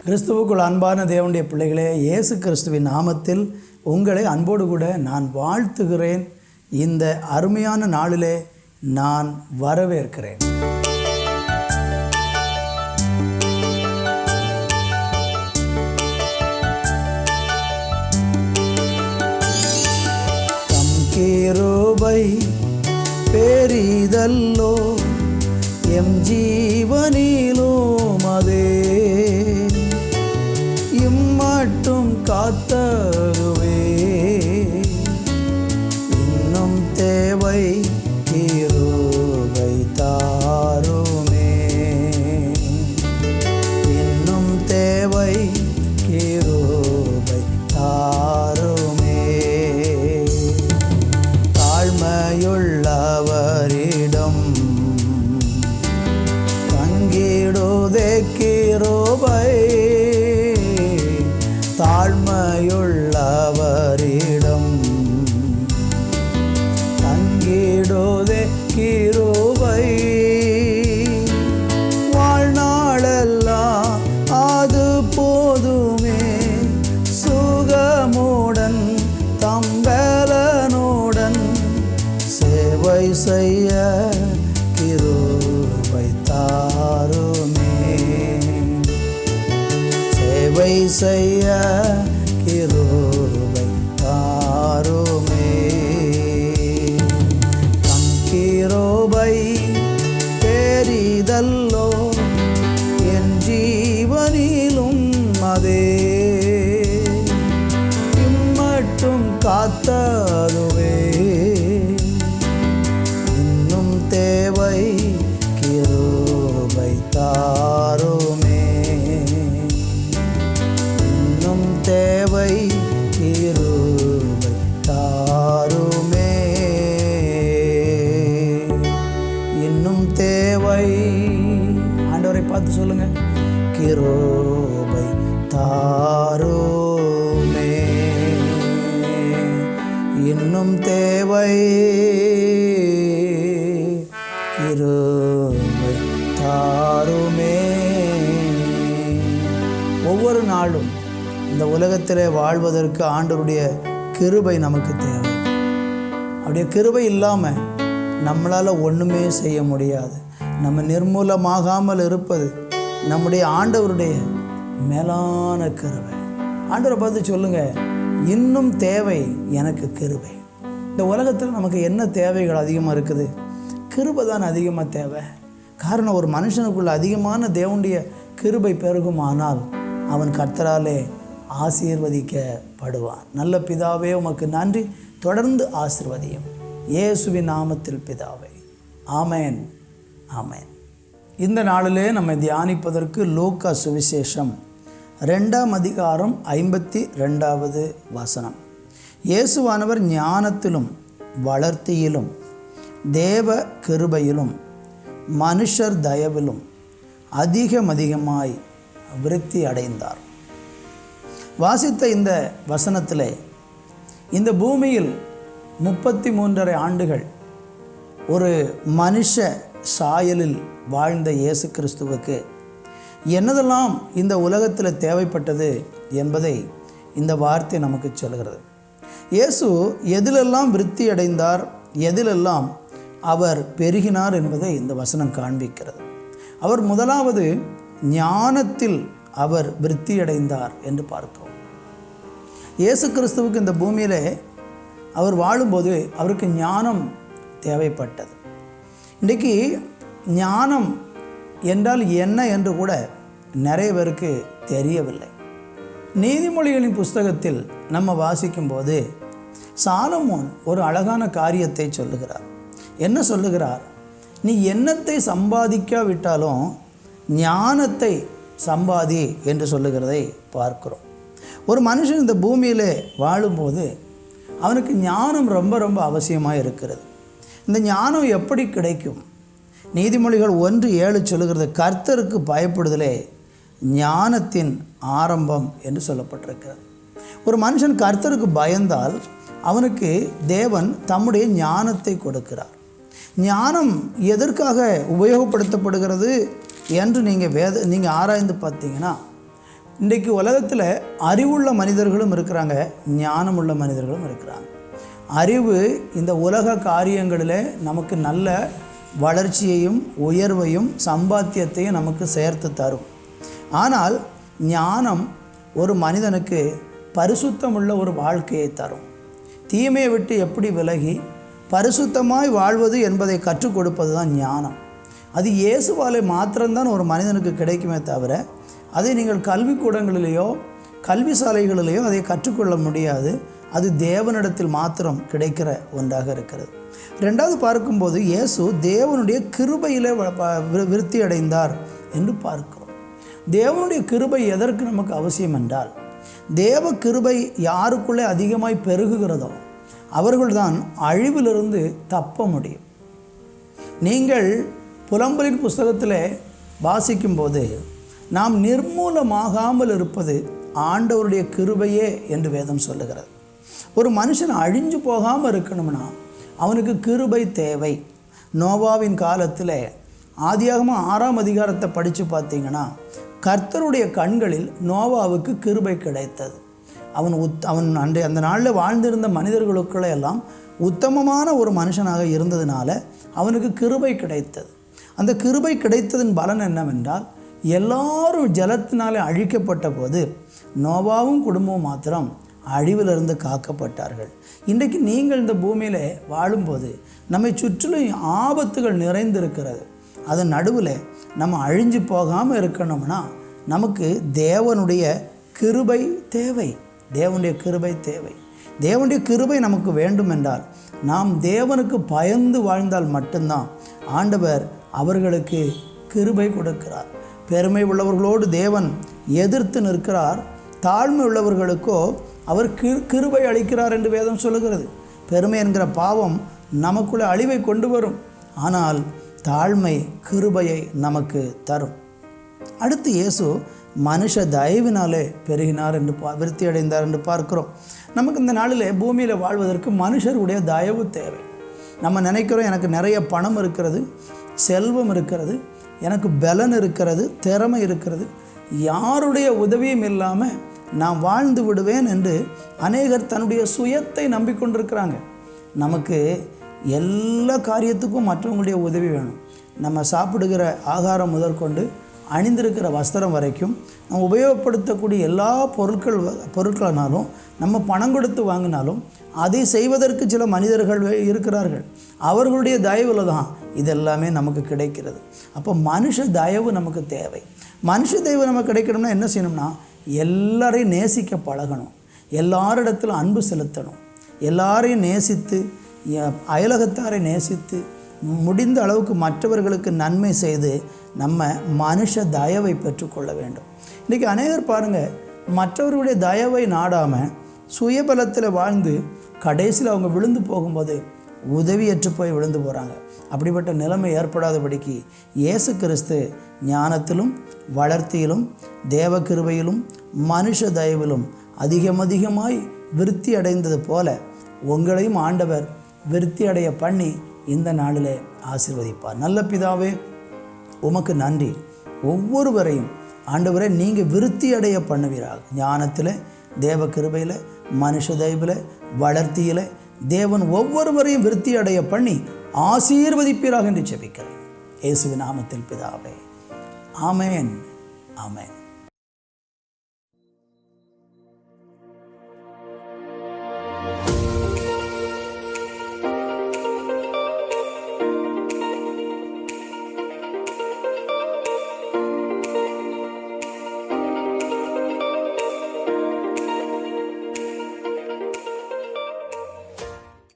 கிறிஸ்துவுக்குள் அன்பான தேவனுடைய பிள்ளைகளே, இயேசு கிறிஸ்துவின் நாமத்தில் உங்களை அன்போடு கூட நான் வாழ்த்துகிறேன். இந்த அருமையான நாளிலே நான் வரவேற்கிறேன். தம் கிருபை பெரிதல்லோ, எம் ஜீவனிலும் அதே இம்மட்டும் காத்தருவே. இன்னும் தேவை கிருபை தாருமே, இன்னும் தேவை கிருபை தாருமே. தாழ்மையுள்ளவரிடம் தங்கிடுதே கிருபை, தாழ்மையுள்ளவரிடம் தங்கிடுதே கிருபை. வாழ்நாளெல்லாம் அது போதுமே, சுகமுடன் தம்பலனுடன் சேவை செய்ய கிருபை தாருமே, சேவை செய்ய கிருபை தாருமே. தம் கிருபை பெரிதல்லோ, என் ஜீவனிலும் அதே இம்மட்டும் காத்தருவே. இன்னும் தேவை கிருபை தாருமே, இன்னும் தேவை கிருபை தாருமே, இன்னும் தேவை. ஆண்டவரை பார்த்து சொல்லுங்க, கிருபை தாருமே, இன்னும் தேவை கிருபை தாருமே. ஒவ்வொரு நாளும் இந்த உலகத்திலே வாழ்வதற்கு ஆண்டவருடைய கிருபை நமக்கு தேவை. அவருடைய கிருபை இல்லாமல் நம்மளால் ஒன்றுமே செய்ய முடியாது. நம்ம நிர்மூலமாகாமல் இருப்பது நம்முடைய ஆண்டவருடைய மேலான கிருபை. ஆண்டவரை பார்த்து சொல்லுங்கள், இன்னும் தேவை எனக்கு கிருபை. இந்த உலகத்தில் நமக்கு என்ன தேவைகள் அதிகமாக இருக்குது? கிருபை தான் அதிகமாக தேவை. காரணம், ஒரு மனுஷனுக்குள்ள அதிகமான தேவனுடைய கிருபை பெருகுமானால் அவன் கர்த்தராலே ஆசீர்வதிக்கப்படுவான். நல்ல பிதாவே, உமக்கு நன்றி. தொடர்ந்து ஆசீர்வதியும் இயேசுவின் நாமத்தில் பிதாவே, ஆமேன், ஆமேன். இந்த நாளிலே நம்ம தியானிப்பதற்கு லூக்கா சுவிசேஷம் 2ஆம் அதிகாரம் 52வது வசனம். இயேசுவானவர் ஞானத்திலும் வளர்த்தியிலும் தேவ கிருபையிலும் மனுஷர் தயவிலும் அதிகமாய் விருத்தி அடைந்தார். வாசித்த இந்த வசனத்திலே இந்த பூமியில் 33.5 ஆண்டுகள் ஒரு மனுஷ சாயலில் வாழ்ந்த இயேசு கிறிஸ்துவுக்கு என்னதெல்லாம் இந்த உலகத்தில் தேவைப்பட்டது என்பதை இந்த வார்த்தை நமக்கு சொல்கிறது. இயேசு எதிலெல்லாம் விருத்தி அடைந்தார், எதிலெல்லாம் அவர் பெருகினார் என்பதை இந்த வசனம் காண்பிக்கிறது. அவர் முதலாவது ஞானத்தில் அவர் விருத்தியடைந்தார் என்று பார்க்கிறோம். இயேசு கிறிஸ்துவுக்கு இந்த பூமியிலே அவர் வாழும்போது அவருக்கு ஞானம் தேவைப்பட்டது. இன்றைக்கு ஞானம் என்றால் என்ன என்று கூட நிறைய பேருக்கு தெரியவில்லை. நீதிமொழிகளின் புஸ்தகத்தில் நம்ம வாசிக்கும்போது சாலமோன் ஒரு அழகான காரியத்தை சொல்லுகிறார். என்ன சொல்லுகிறார்? நீ என்னத்தை சம்பாதிக்காவிட்டாலும் ஞானத்தை சம்பாதி என்று சொல்லுகிறதை பார்க்கிறோம். ஒரு மனுஷன் இந்த பூமியிலே வாழும்போது அவனுக்கு ஞானம் ரொம்ப ரொம்ப அவசியமாக இருக்கிறது. இந்த ஞானம் எப்படி கிடைக்கும்? நீதிமொழிகள் 1:7 சொல்லுகிறது, கர்த்தருக்கு பயப்படுதலே ஞானத்தின் ஆரம்பம் என்று சொல்லப்பட்டிருக்கிறது. ஒரு மனுஷன் கர்த்தருக்கு பயந்தால் அவனுக்கு தேவன் தம்முடைய ஞானத்தை கொடுக்கிறார். ஞானம் எதற்காக உபயோகப்படுத்தப்படுகிறது என்று நீங்கள் ஆராய்ந்து பார்த்தீங்கன்னா, இன்றைக்கு உலகத்தில் அறிவுள்ள மனிதர்களும் இருக்கிறாங்க, ஞானமுள்ள மனிதர்களும் இருக்கிறாங்க. அறிவு இந்த உலக காரியங்களில் நமக்கு நல்ல வளர்ச்சியையும் உயர்வையும் சம்பாத்தியத்தையும் நமக்கு சேர்த்து தரும். ஆனால் ஞானம் ஒரு மனிதனுக்கு பரிசுத்தமுள்ள ஒரு வாழ்க்கையை தரும். தீமையை விட்டு எப்படி விலகி பரிசுத்தமாய் வாழ்வது என்பதை கற்றுக் கொடுப்பது தான் ஞானம். அது இயேசுவாலே மாத்திரம்தான் ஒரு மனிதனுக்கு கிடைக்குமே தவிர அதை நீங்கள் கல்விக்கூடங்களிலேயோ கல்வி சாலைகளிலேயோ அதை கற்றுக்கொள்ள முடியாது. அது தேவனிடத்தில் மாத்திரம் கிடைக்கிற ஒன்றாக இருக்கிறது. ரெண்டாவது பார்க்கும்போது இயேசு தேவனுடைய கிருபையிலே விருத்தி அடைந்தார் என்று பார்க்கிறோம். தேவனுடைய கிருபை எதற்கு நமக்கு அவசியம் என்றால், தேவ கிருபை யாருக்குள்ளே அதிகமாய் பெருகுகிறதோ அவர்கள்தான் அழிவிலிருந்து தப்ப முடியும். நீங்கள் புலம்பலின் புஸ்தகத்தில் வாசிக்கும்போது நாம் நிர்மூலமாகாமல் இருப்பது ஆண்டவருடைய கிருபையே என்று வேதம் சொல்லுகிறது. ஒரு மனுஷன் அழிஞ்சு போகாமல் இருக்கணும்னா அவனுக்கு கிருபை தேவை. நோவாவின் காலத்தில் ஆதியாகமம் 6ஆம் அதிகாரத்தை படித்து பார்த்தீங்கன்னா, கர்த்தருடைய கண்களில் நோவாவுக்கு கிருபை கிடைத்தது. அவன் அந்த நாளில் வாழ்ந்திருந்த மனிதர்களுக்குள்ள எல்லாம் உத்தமமான ஒரு மனுஷனாக இருந்ததுனால அவனுக்கு கிருபை கிடைத்தது. அந்த கிருபை கிடைத்ததின் பலன் என்னவென்றால், எல்லாரும் ஜலத்தினாலே அழிக்கப்பட்ட போது நோவாவும் குடும்பமும் மாத்திரம் அழிவிலிருந்து காக்கப்பட்டார்கள். இன்றைக்கு நீங்கள் இந்த பூமியில் வாழும்போது நம்மை சுற்றிலும் ஆபத்துகள் நிறைந்திருக்கிறது. அதன் நடுவில் நம்ம அழிஞ்சு போகாமல் இருக்கணும்னா நமக்கு தேவனுடைய கிருபை தேவை. தேவனுடைய கிருபை தேவை. தேவனுடைய கிருபை நமக்கு வேண்டும் என்றால் நாம் தேவனுக்கு பயந்து வாழ்ந்தால் மட்டும்தான் ஆண்டவர் அவர்களுக்கு கிருபை கொடுக்கிறார். பெருமை உள்ளவர்களோடு தேவன் எதிர்த்து நிற்கிறார், தாழ்மை உள்ளவர்களுக்கோ அவர் கிருபை அளிக்கிறார் என்று வேதம் சொல்லுகிறது. பெருமை என்கிற பாவம் நமக்குள்ளே அழிவை கொண்டு வரும், ஆனால் தாழ்மை கிருபையை நமக்கு தரும். அடுத்து இயேசு மனுஷ தயவினாலே பெருகினார் என்று விருத்தி அடைந்தார் என்று பார்க்கிறோம். நமக்கு இந்த நாளில் பூமியில் வாழ்வதற்கு மனுஷருடைய தயவு தேவை. நம்ம நினைக்கிறோம், எனக்கு நிறைய பணம் இருக்கிறது, செல்வம் இருக்கிறது, எனக்கு பலன் இருக்கிறது, திறமை இருக்கிறது, யாருடைய உதவியும் இல்லாமல் நான் வாழ்ந்து விடுவேன் என்று அநேகர் தன்னுடைய சுயத்தை நம்பிக்கொண்டிருக்கிறாங்க. நமக்கு எல்லா காரியத்துக்கும் மற்றவங்களுடைய உதவி வேணும். நம்ம சாப்பிடுகிற ஆகாரம் முதற்கொண்டு அணிந்திருக்கிற வஸ்திரம் வரைக்கும் நம்ம உபயோகப்படுத்தக்கூடிய எல்லா பொருட்களானாலும் நம்ம பணம் கொடுத்து வாங்கினாலும் அதை செய்வதற்கு சில மனிதர்கள் இருக்கிறார்கள். அவர்களுடைய தயவில் தான் இதெல்லாமே நமக்கு கிடைக்கிறது. அப்போ மனுஷ தயவு நமக்கு தேவை. மனுஷ தயவு நமக்கு கிடைக்கணும்னா என்ன செய்யணும்னா, எல்லாரையும் நேசிக்க பழகணும், எல்லாரிடத்திலும் அன்பு செலுத்தணும், எல்லாரையும் நேசித்து அயலகத்தாரை நேசித்து முடிந்த அளவுக்கு மற்றவர்களுக்கு நன்மை செய்து நம்ம மனுஷ தயவை பெற்றுக்கொள்ள வேண்டும். இன்றைக்கி அநேகர் பாருங்கள், மற்றவர்களுடைய தயவை நாடாமல் சுயபலத்தில் வாழ்ந்து கடைசியில் அவங்க விழுந்து போகும்போது உதவியற்று போய் விழுந்து போகிறாங்க. அப்படிப்பட்ட நிலைமை ஏற்படாதபடிக்கு இயேசு கிறிஸ்து ஞானத்திலும் வளர்த்தியிலும் தேவ கிருபையிலும் மனுஷ தயவிலும் அதிகமாய் விருத்தி அடைந்தது போல உங்களையும் ஆண்டவர் விருத்தி அடைய பண்ணி இந்த நாளிலே ஆசீர்வதிப்பார். நல்ல பிதாவே, உமக்கு நன்றி. ஒவ்வொருவரையும் ஆண்டவரை நீங்கள் விருத்தி அடைய பண்ணுவீராக. ஞானத்தில், தேவ கிருபையில், மனுஷ தயவில், வளர்த்தியில் தேவன் ஒவ்வொருவரையும் விருத்தி அடைய பண்ணி ஆசீர்வதிப்பீராக என்று ஜெபிக்கிறேன். இயேசுவின் நாமத்தில் பிதாவே, ஆமென், ஆமென்.